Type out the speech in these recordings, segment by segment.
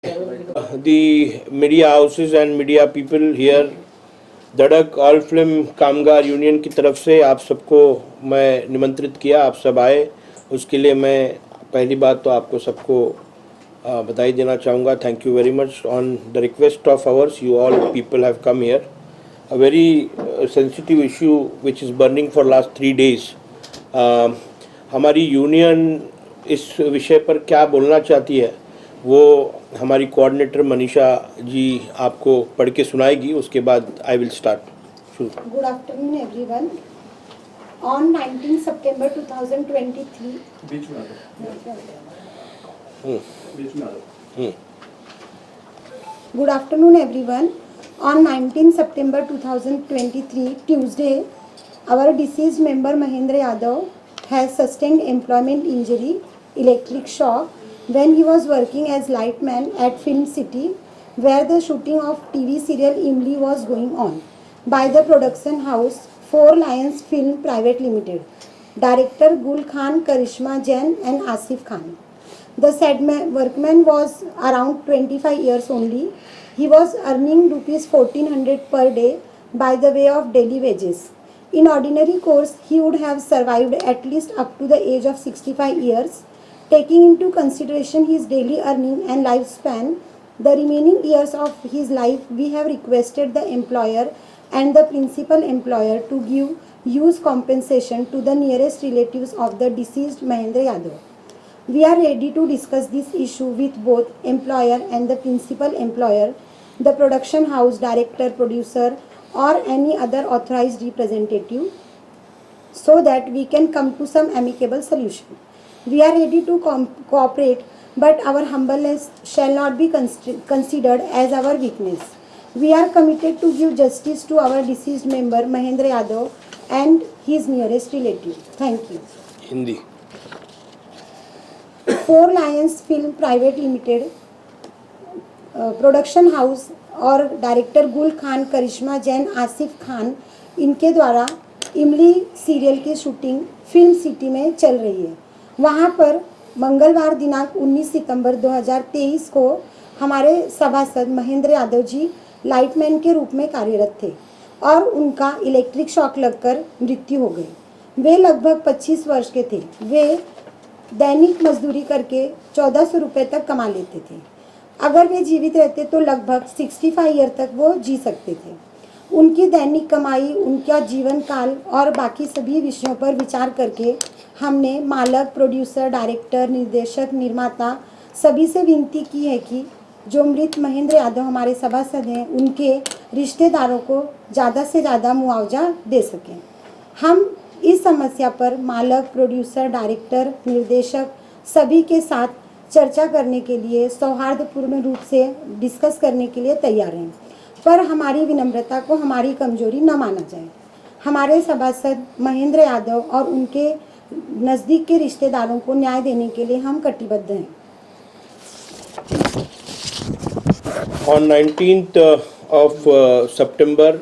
The media houses and media people here, धड़क all film कामगार union की तरफ से आप सबको मैं निमंत्रित किया, आप सब आए, उसके लिए मैं पहली बात तो आपको सबको बधाई देना चाहूँगा. Thank you very much. On the request of hours you all people have come here. A very sensitive issue which is burning for last 3 days. हमारी यूनियन इस विषय पर क्या बोलना चाहती है वो हमारी कोऑर्डिनेटर मनीषा जी आपको पढ़ के सुनाएगी. उसके बाद I will start. Good afternoon, everyone. On 19 September 2023. बीच में आ जाओ. Good afternoon, everyone. On 19 September 2023, Tuesday, our deceased member Mahendra Yadav has sustained employment injury, electric shock, when he was working as lightman at Film City, where the shooting of TV serial Imli was going on by the production house Four Lions Film Private Limited, director Gul Khan, Karishma Jain and Asif Khan. The said workman was around 25 years only. He was earning rupees 1400 per day by the way of daily wages. In ordinary course, he would have survived at least up to the age of 65 years. Taking into consideration his daily earning and lifespan, the remaining years of his life, we have requested the employer and the principal employer to give use compensation to the nearest relatives of the deceased Mahendra Yadav. We are ready to discuss this issue with both employer and the principal employer, the production house director, producer, or any other authorized representative, so that we can come to some amicable solution. We are ready to cooperate, but our humbleness shall not be considered as our weakness. We are committed to give justice to our deceased member Mahendra Yadav and his nearest relative. Thank you. Hindi. Four Lions film private limited production house और director गुल खान, करिश्मा जैन, आसिफ खान, इनके द्वारा इमली serial की shooting film city में चल रही है. वहाँ पर मंगलवार दिनांक 19 सितंबर 2023 को हमारे सभासद महेंद्र यादव जी लाइटमैन के रूप में कार्यरत थे और उनका इलेक्ट्रिक शॉक लगकर मृत्यु हो गई. वे लगभग 25 वर्ष के थे. वे दैनिक मजदूरी करके 1400 रुपये तक कमा लेते थे. अगर वे जीवित रहते तो लगभग 65 ईयर तक वो जी सकते थे. उनकी दैनिक कमाई, उनका जीवन काल और बाकी सभी विषयों पर विचार करके हमने मालक, प्रोड्यूसर, डायरेक्टर, निर्देशक, निर्माता सभी से विनती की है कि जो मृत महेंद्र यादव हमारे सभासद हैं उनके रिश्तेदारों को ज़्यादा से ज़्यादा मुआवजा दे सकें. हम इस समस्या पर मालक, प्रोड्यूसर, डायरेक्टर, निर्देशक सभी के साथ चर्चा करने के लिए, सौहार्दपूर्ण रूप से डिस्कस करने के लिए तैयार हैं, पर हमारी विनम्रता को हमारी कमजोरी न माना जाए. हमारे सभासद महेंद्र यादव और उनके नज़दीक के रिश्तेदारों को न्याय देने के लिए हम कटिबद्ध हैं. ऑन 19th of September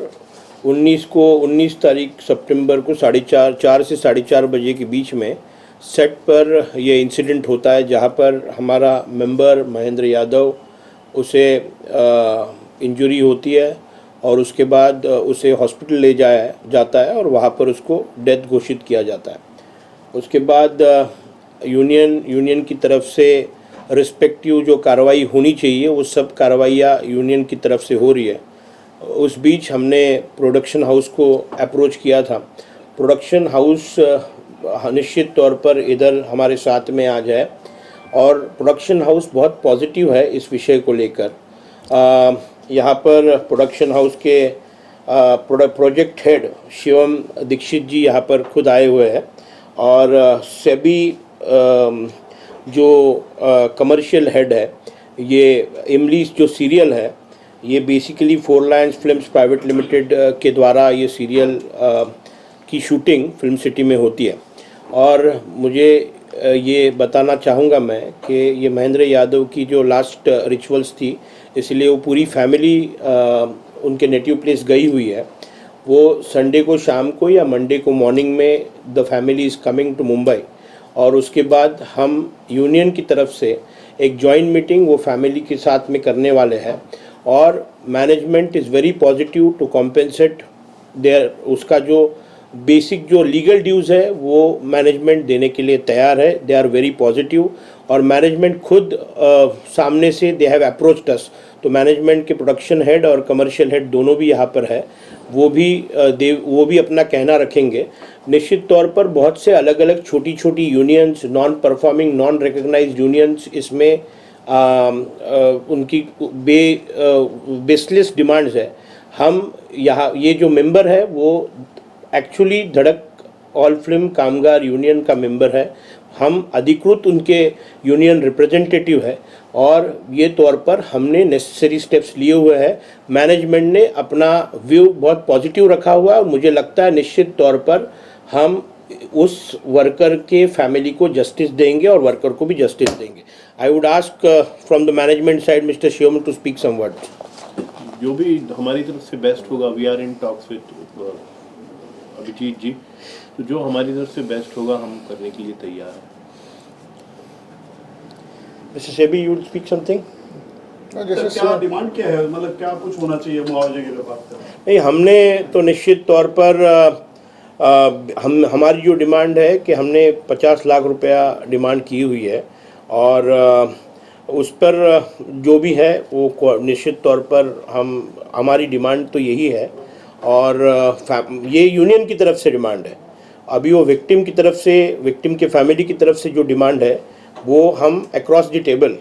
19 तारीख सितंबर को 4:30 से 4:30 बजे के बीच में सेट पर ये इंसिडेंट होता है, जहाँ पर हमारा मेंबर महेंद्र यादव उसे इंजरी होती है और उसके बाद उसे हॉस्पिटल ले जाया जाता है और वहाँ पर उसको डेथ घोषित किया जाता है. उसके बाद यूनियन की तरफ से रिस्पेक्टिव जो कार्रवाई होनी चाहिए वो सब कार्रवाइयाँ यूनियन की तरफ से हो रही है. उस बीच हमने प्रोडक्शन हाउस को अप्रोच किया था. प्रोडक्शन हाउस निश्चित तौर पर इधर हमारे साथ में आ जाए और प्रोडक्शन हाउस बहुत पॉजिटिव है इस विषय को लेकर. यहाँ पर प्रोडक्शन हाउस के प्रोजेक्ट हेड शिवम दीक्षित जी यहाँ पर खुद आए हुए हैं और सेबी जो कमर्शियल हेड है, ये इमली जो सीरियल है ये basically four Lions films private limited के द्वारा ये सीरियल की शूटिंग फिल्म सिटी में होती है. और मुझे ये बताना चाहूँगा मैं कि ये महेंद्र यादव की जो लास्ट रिचुअल्स थी, इसलिए वो पूरी फैमिली उनके नेटिव प्लेस गई हुई है. वो संडे को शाम को या मंडे को मॉर्निंग में the family is coming to Mumbai और उसके बाद हम यूनियन की तरफ से एक जॉइंट मीटिंग वो फैमिली के साथ में करने वाले हैं और management is very positive to compensate their, उसका जो बेसिक जो लीगल ड्यूज़ है वो मैनेजमेंट देने के लिए तैयार है। दे आर वेरी पॉजिटिव और मैनेजमेंट खुद सामने से दे हैव अप्रोच्ड अस, तो मैनेजमेंट के प्रोडक्शन हेड और कमर्शियल हेड दोनों भी यहाँ पर है, वो भी अपना कहना रखेंगे। निश्चित तौर पर बहुत से अलग अलग छोटी छोटी unions, non performing, non recognised unions इसमें उनकी बेसलेस डिमांड्स है। हम यहाँ ये जो मेंबर है वो एक्चुअली धड़क ऑल फिल्म कामगार यूनियन का मेंबर है, हम अधिकृत उनके यूनियन रिप्रेजेंटेटिव है और ये तौर पर हमने नेसेसरी स्टेप्स लिए हुए हैं। मैनेजमेंट ने अपना व्यू बहुत पॉजिटिव रखा हुआ है और मुझे लगता है निश्चित तौर पर हम उस वर्कर के फैमिली को जस्टिस देंगे और वर्कर को भी जस्टिस देंगे। I would ask from the management side mister Shivam to speak some words. जो भी हमारी तरफ से बेस्ट होगा, we are in talks with Abhijeet ji, तो जो हमारी तरफ से बेस्ट होगा हम करने के लिए तैयार हैं। Mister SEBI, you will speak something? Sir, क्या डिमांड क्या है, मतलब क्या कुछ होना चाहिए मुआवजे के लिए बात कर रहे हैं? नहीं, हमने तो निश्चित तौर पर हमारी जो डिमांड है कि हमने 50 लाख रुपया डिमांड की हुई है और उस पर जो भी है वो निश्चित तौर पर हमारी डिमांड तो यही है और ये यूनियन की तरफ से डिमांड है। अभी वो विक्टिम की तरफ से, विक्टिम के फैमिली की तरफ से जो डिमांड है वो हम across the table,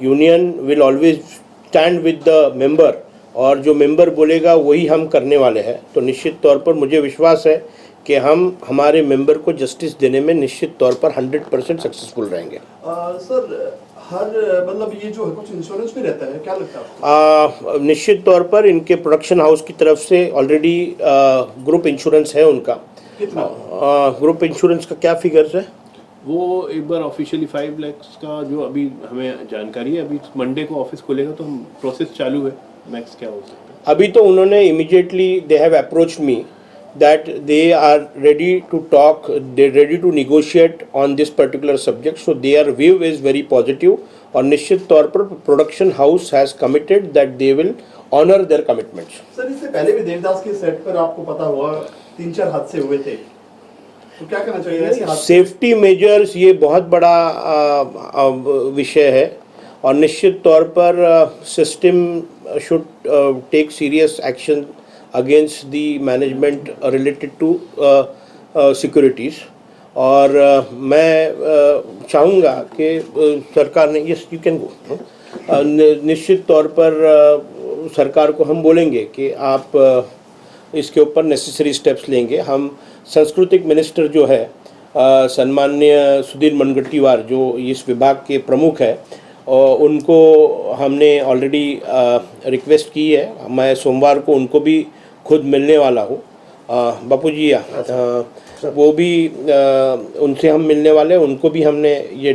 union will always stand with the member और जो मेंबर बोलेगा वही हम करने वाले हैं। तो निश्चित तौर पर मुझे विश्वास है कि हम हमारे मेंबर को जस्टिस देने में निश्चित तौर पर 100% सक्सेसफुल रहेंगे। सर, हर मतलब ये जो है कुछ इंश्योरेंस भी रहता है, क्या लगता है आपको? निश्चित तौर पर इनके प्रोडक्शन हाउस की तरफ से ऑलरेडी ग्रुप इंश्योरेंस है उनका। कितना? ग्रुप इंश्योरेंस का क्या फिगर्स है? वो एक बार ऑफिशियली 5 लाख का जो अभी हमें जानकारी है, अभी मंडे को ऑफिस खुलेगा तो हम प्रोसेस चालू है, मैक्स क्या हो सकता है। अभी तो उन्होंने immediately they have approached me that they are ready to talk, they're ready to negotiate on this particular subject, so their view is very positive और निश्चित तौर पर production house has committed that they will honour their commitments. Sir, इससे पहले भी देवदास के set पर आपको पता हुआ 3-4 हादसे हुए थे, तो क्या करना चाहिए ऐसे हादसे? सेफ्टी मेजर्स ये बहुत बड़ा विषय है और निश्चित तौर पर system should take serious action against the management related to securities और मैं चाहूँगा कि सरकार ने यस यू कैन गो, निश्चित तौर पर सरकार को हम बोलेंगे कि आप इसके ऊपर नेसेसरी स्टेप्स लेंगे। हम सांस्कृतिक मिनिस्टर जो है सम्माननीय सुधीर मुनगंटीवार जो इस विभाग के प्रमुख है और उनको हमने ऑलरेडी रिक्वेस्ट की है। मैं सोमवार को उनको भी खुद मिलने वाला हूँ। बापू जी वो भी उनसे हम मिलने वाले हैं, उनको भी हमने ये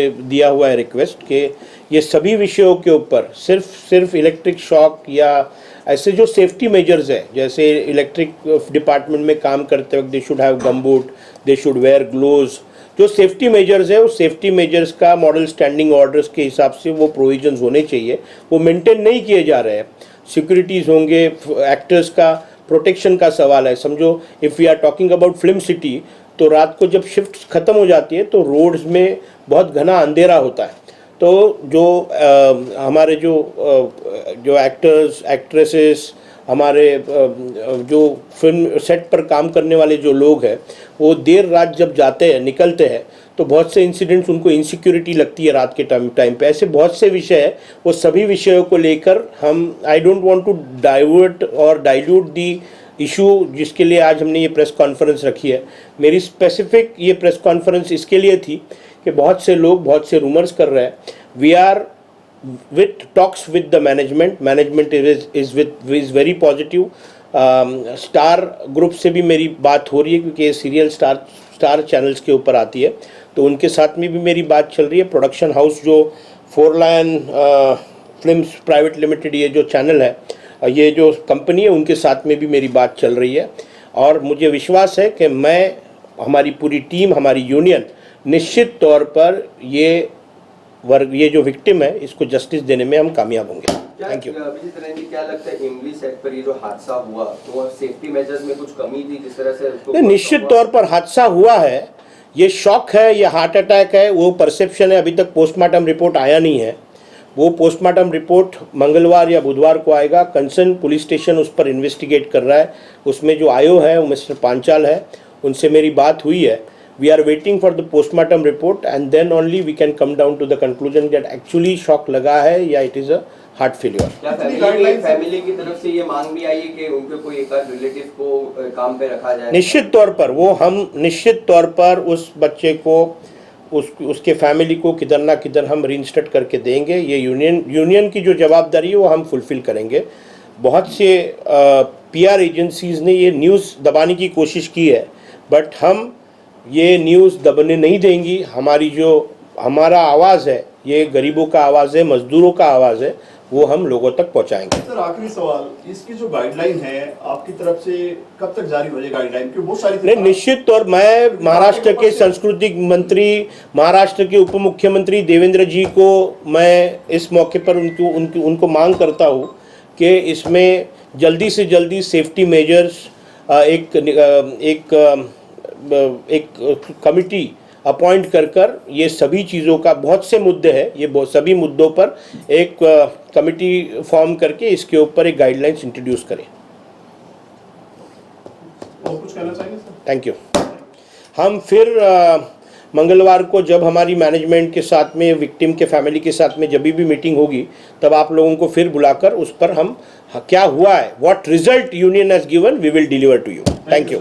दिया हुआ है रिक्वेस्ट कि ये सभी विषयों के ऊपर सिर्फ इलेक्ट्रिक शॉक या ऐसे जो सेफ्टी मेजर्स है, जैसे इलेक्ट्रिक डिपार्टमेंट में काम करते वक्त they should have gumboot, they should wear gloves, जो सेफ्टी मेजर्स है उस सेफ्टी मेजर्स का मॉडल स्टैंडिंग ऑर्डर्स के हिसाब से वो प्रोविजंस होने चाहिए, वो मेंटेन नहीं किए जा रहे हैं। सिक्योरिटीज़ होंगे, एक्टर्स का प्रोटेक्शन का सवाल है। समझो if we are talking about film city, तो रात को जब शिफ्ट ख़त्म हो जाती है तो रोड्स में बहुत घना अंधेरा होता है, तो जो हमारे जो एक्टर्स एक्ट्रेसेस, हमारे जो फिल्म सेट पर काम करने वाले जो लोग हैं वो देर रात जब जाते हैं निकलते हैं तो बहुत से इंसिडेंट्स उनको इनसिक्योरिटी लगती है रात के टाइम पे। ऐसे बहुत से विषय है, वो सभी विषयों को लेकर हम I don't want to divert और डाइल्यूट दी इशू, जिसके लिए आज हमने ये प्रेस कॉन्फ्रेंस रखी है। मेरी स्पेसिफिक ये प्रेस कॉन्फ्रेंस इसके लिए थी कि बहुत से लोग बहुत से रूमर्स कर रहे हैं। We are with talks with the management is very positive। Star group से भी मेरी बात हो रही है क्योंकि ये सीरियल स्टार चैनल्स के ऊपर आती है, तो उनके साथ में भी मेरी बात चल रही है। प्रोडक्शन हाउस जो 4 लायन फिल्म्स प्राइवेट लिमिटेड ये जो चैनल है, ये जो कंपनी है, उनके साथ में भी मेरी बात चल रही है और मुझे विश्वास है कि मैं, हमारी पूरी टीम, हमारी यूनियन निश्चित तौर पर ये वर्ग, ये जो विक्टिम है, इसको जस्टिस देने में हम कामयाब होंगे। Thank you. अभिजीत रेड्डी, क्या लगता है इमली सेट पर ये जो हादसा हुआ तो सेफ्टी मेजर्स में कुछ कमी थी जिस तरह से उसको निश्चित तौर पर हादसा हुआ है, ये शॉक है, ये हार्ट अटैक है, वो परसेप्शन है। अभी तक पोस्टमार्टम रिपोर्ट आया नहीं है, वो पोस्टमार्टम रिपोर्ट मंगलवार या बुधवार को आएगा। कंसर्न पुलिस स्टेशन उस पर इन्वेस्टिगेट कर रहा है, उसमें जो आयो है वो मिस्टर पांचाल है, उनसे मेरी बात हुई है। We are waiting for the postmortem report and then only we can come down to the conclusion that actually shock लगा है या it is a heart failure. क्या फैमिली की तरफ से ये मांग भी आई है कि उनके कोई एक रिलेटिव को काम पे रखा जाए? निश्चित तौर पर वो हम निश्चित तौर पर उस बच्चे को उसके फैमिली को किधर ना किधर हम रीइंस्टेट करके देंगे। ये यूनियन की जो जवाबदारी है वो हम फुलफिल करेंगे। बहुत से पीआर एजेंसीज ने ये न्यूज़ दबाने की कोशिश की है, बट हम ये न्यूज़ दबने नहीं देंगी। हमारा आवाज़ है, ये गरीबों का आवाज़ है, मजदूरों का आवाज़ है, वो हम लोगों तक पहुंचाएंगे। सर आखिरी सवाल, इसकी जो गाइडलाइन है आपकी तरफ से कब तक जारी हो जाएगी गाइडलाइन? क्योंकि बहुत सारी नहीं, निश्चित तौर मैं महाराष्ट्र के सांस्कृतिक मंत्री, महाराष्ट्र के उप मुख्यमंत्री देवेंद्र जी को मैं इस मौके पर उनको मांग करता हूँ कि इसमें जल्दी से जल्दी सेफ्टी मेजर्स एक कमिटी अपॉइंट कर ये सभी चीज़ों का, बहुत से मुद्दे हैं, ये सभी मुद्दों पर एक कमिटी फॉर्म करके इसके ऊपर एक गाइडलाइंस इंट्रोड्यूस करें। और कुछ कहना चाहेंगे सर? Thank you. हम फिर मंगलवार को जब हमारी मैनेजमेंट के साथ में, विक्टिम के फैमिली के साथ में जब भी मीटिंग होगी, तब आप लोगों को फिर बुलाकर उस पर हम क्या हुआ है, what result union has given, we will deliver to you. Thank you.